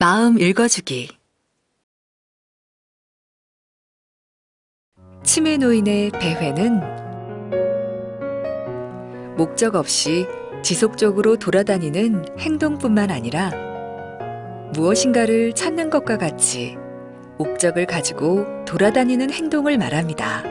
마음 읽어주기. 치매 노인의 배회는 목적 없이 지속적으로 돌아다니는 행동뿐만 아니라 무엇인가를 찾는 것과 같이 목적을 가지고 돌아다니는 행동을 말합니다.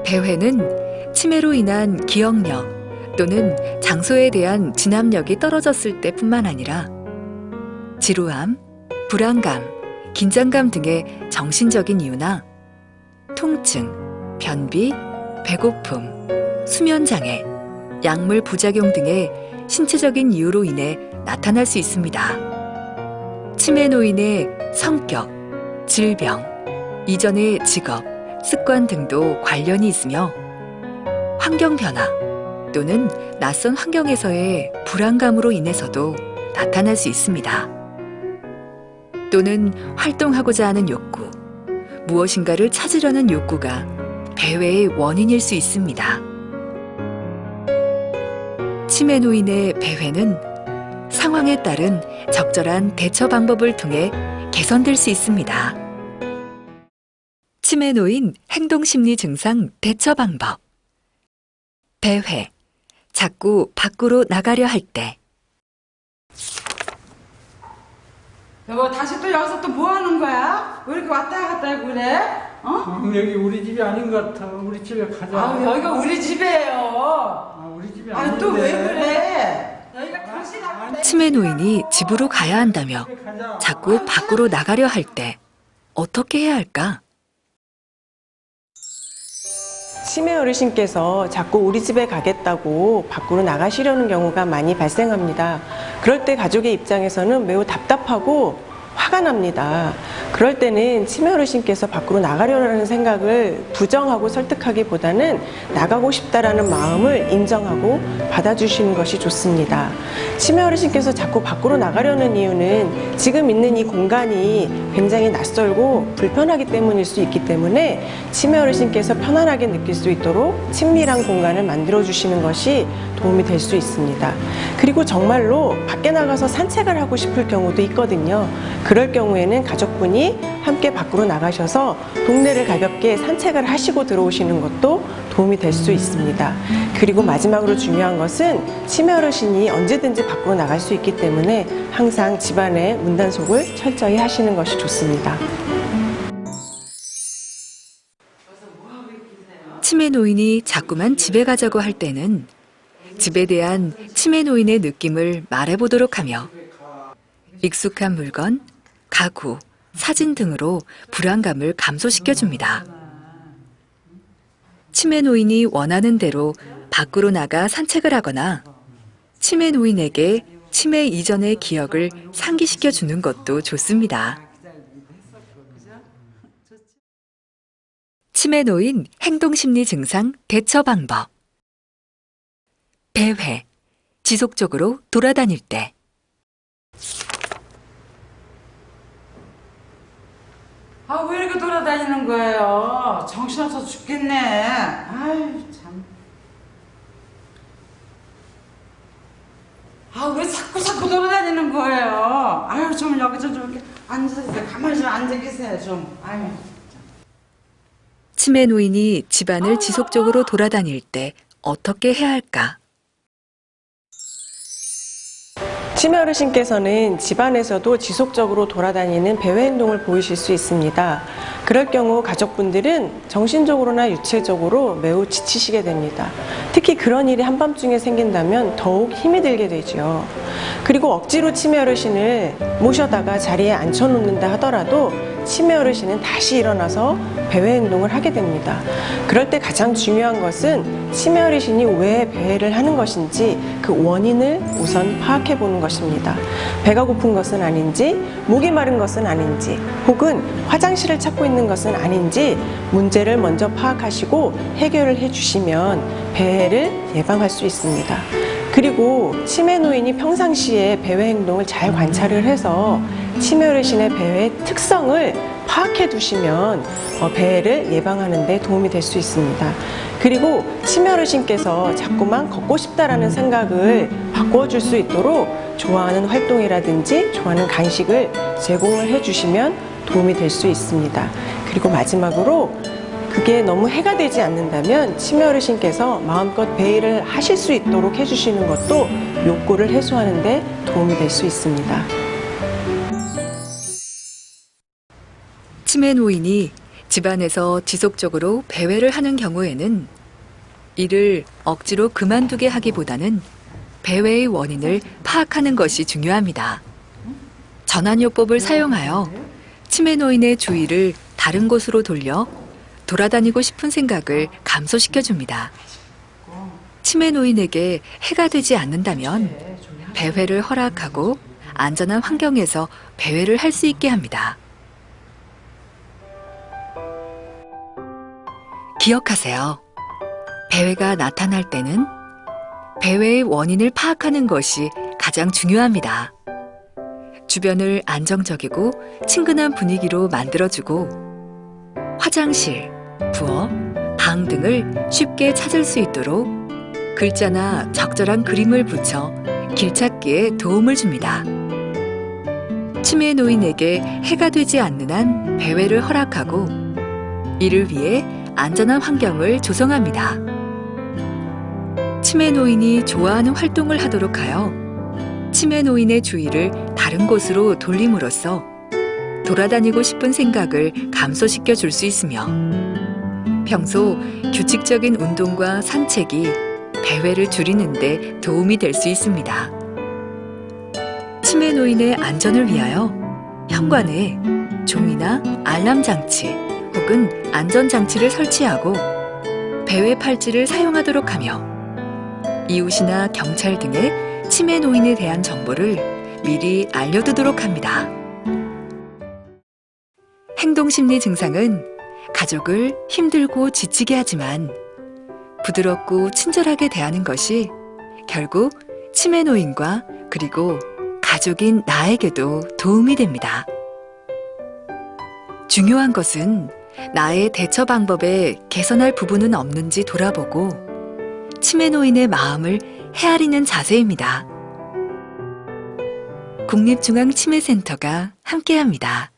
배회는 치매로 인한 기억력 또는 장소에 대한 진압력이 떨어졌을 때뿐만 아니라 지루함, 불안감, 긴장감 등의 정신적인 이유나 통증, 변비, 배고픔, 수면장애, 약물 부작용 등의 신체적인 이유로 인해 나타날 수 있습니다. 치매 노인의 성격, 질병, 이전의 직업, 습관 등도 관련이 있으며 환경 변화 또는 낯선 환경에서의 불안감으로 인해서도 나타날 수 있습니다. 또는 활동하고자 하는 욕구, 무엇인가를 찾으려는 욕구가 배회의 원인일 수 있습니다. 치매 노인의 배회는 상황에 따른 적절한 대처 방법을 통해 개선될 수 있습니다. 치매 노인 행동심리 증상 대처 방법. 배회, 자꾸 밖으로 나가려 할 때. 여보, 다시 또 여기서 또 뭐 하는 거야? 왜 이렇게 왔다 갔다 하고 그래? 어? 여기 우리 집이 아닌 것 같아. 우리 집에 가자. 아, 여기가 우리 집이에요. 아, 우리 집이 아닌데. 또 왜 그래? 여기가 당신하고 치매 노인이 집으로 가야 한다며 자꾸 밖으로 나가려 할 때 어떻게 해야 할까? 치매 어르신께서 자꾸 우리 집에 가겠다고 밖으로 나가시려는 경우가 많이 발생합니다. 그럴 때 가족의 입장에서는 매우 답답하고 화가 납니다. 그럴 때는 치매 어르신께서 밖으로 나가려는 생각을 부정하고 설득하기보다는 나가고 싶다라는 마음을 인정하고 받아주시는 것이 좋습니다. 치매 어르신께서 자꾸 밖으로 나가려는 이유는 지금 있는 이 공간이 굉장히 낯설고 불편하기 때문일 수 있기 때문에 치매 어르신께서 편안하게 느낄 수 있도록 친밀한 공간을 만들어 주시는 것이 도움이 될 수 있습니다. 그리고 정말로 밖에 나가서 산책을 하고 싶을 경우도 있거든요. 그럴 경우에는 가족분이 함께 밖으로 나가셔서 동네를 가볍게 산책을 하시고 들어오시는 것도 도움이 될 수 있습니다. 그리고 마지막으로 중요한 것은 치매 어르신이 언제든지 밖으로 나갈 수 있기 때문에 항상 집안의 문단속을 철저히 하시는 것이 좋습니다. 치매 노인이 자꾸만 집에 가자고 할 때는 집에 대한 치매 노인의 느낌을 말해보도록 하며 익숙한 물건, 가구, 사진 등으로 불안감을 감소시켜줍니다. 치매 노인이 원하는 대로 밖으로 나가 산책을 하거나 치매 노인에게 치매 이전의 기억을 상기시켜주는 것도 좋습니다. 치매 노인 행동심리 증상 대처 방법. 배회, 지속적으로 돌아다닐 때. 아, 왜 이렇게 돌아다니는 거예요? 정신없어 죽겠네. 아유, 참. 아, 왜 자꾸 돌아다니는 거예요? 아유, 좀 여기서 좀 이렇게 앉아있어요. 가만히 좀 앉아 계세요, 좀. 아유. 치매 노인이 집안을 지속적으로 돌아다닐 때 어떻게 해야 할까? 치매 어르신께서는 집안에서도 지속적으로 돌아다니는 배회 행동을 보이실 수 있습니다. 그럴 경우 가족분들은 정신적으로나 육체적으로 매우 지치시게 됩니다. 특히 그런 일이 한밤중에 생긴다면 더욱 힘이 들게 되죠. 그리고 억지로 치매 어르신을 모셔다가 자리에 앉혀놓는다 하더라도 치매 어르신은 다시 일어나서 배회 행동을 하게 됩니다. 그럴 때 가장 중요한 것은 치매 어르신이 왜 배회를 하는 것인지 그 원인을 우선 파악해 보는 것입니다. 배가 고픈 것은 아닌지, 목이 마른 것은 아닌지, 혹은 화장실을 찾고 있는 것은 아닌지 문제를 먼저 파악하시고 해결을 해주시면 배회를 예방할 수 있습니다. 그리고 치매 노인이 평상시에 배회 행동을 잘 관찰을 해서 치매 어르신의 배회의 특성을 파악해 두시면 배회를 예방하는 데 도움이 될 수 있습니다. 그리고 치매 어르신께서 자꾸만 걷고 싶다라는 생각을 바꿔줄 수 있도록 좋아하는 활동이라든지 좋아하는 간식을 제공을 해주시면 도움이 될 수 있습니다. 그리고 마지막으로 그게 너무 해가 되지 않는다면 치매 어르신께서 마음껏 배회를 하실 수 있도록 해주시는 것도 욕구를 해소하는 데 도움이 될 수 있습니다. 치매 노인이 집안에서 지속적으로 배회를 하는 경우에는 이를 억지로 그만두게 하기보다는 배회의 원인을 파악하는 것이 중요합니다. 전환요법을 사용하여 치매 노인의 주의를 다른 곳으로 돌려 돌아다니고 싶은 생각을 감소시켜줍니다. 치매 노인에게 해가 되지 않는다면 배회를 허락하고 안전한 환경에서 배회를 할 수 있게 합니다. 기억하세요. 배회가 나타날 때는 배회의 원인을 파악하는 것이 가장 중요합니다. 주변을 안정적이고 친근한 분위기로 만들어주고 화장실, 부엌, 방 등을 쉽게 찾을 수 있도록 글자나 적절한 그림을 붙여 길찾기에 도움을 줍니다. 치매 노인에게 해가 되지 않는 한 배회를 허락하고 이를 위해 안전한 환경을 조성합니다. 치매 노인이 좋아하는 활동을 하도록 하여 치매 노인의 주의를 다른 곳으로 돌림으로써 돌아다니고 싶은 생각을 감소시켜 줄 수 있으며 평소 규칙적인 운동과 산책이 배회를 줄이는 데 도움이 될 수 있습니다. 치매 노인의 안전을 위하여 현관에 종이나 알람 장치 혹은 안전 장치를 설치하고 배회 팔찌를 사용하도록 하며 이웃이나 경찰 등의 치매 노인에 대한 정보를 미리 알려두도록 합니다. 행동심리 증상은 가족을 힘들고 지치게 하지만 부드럽고 친절하게 대하는 것이 결국 치매 노인과 그리고 가족인 나에게도 도움이 됩니다. 중요한 것은 나의 대처 방법에 개선할 부분은 없는지 돌아보고 치매 노인의 마음을 헤아리는 자세입니다. 국립중앙치매센터가 함께합니다.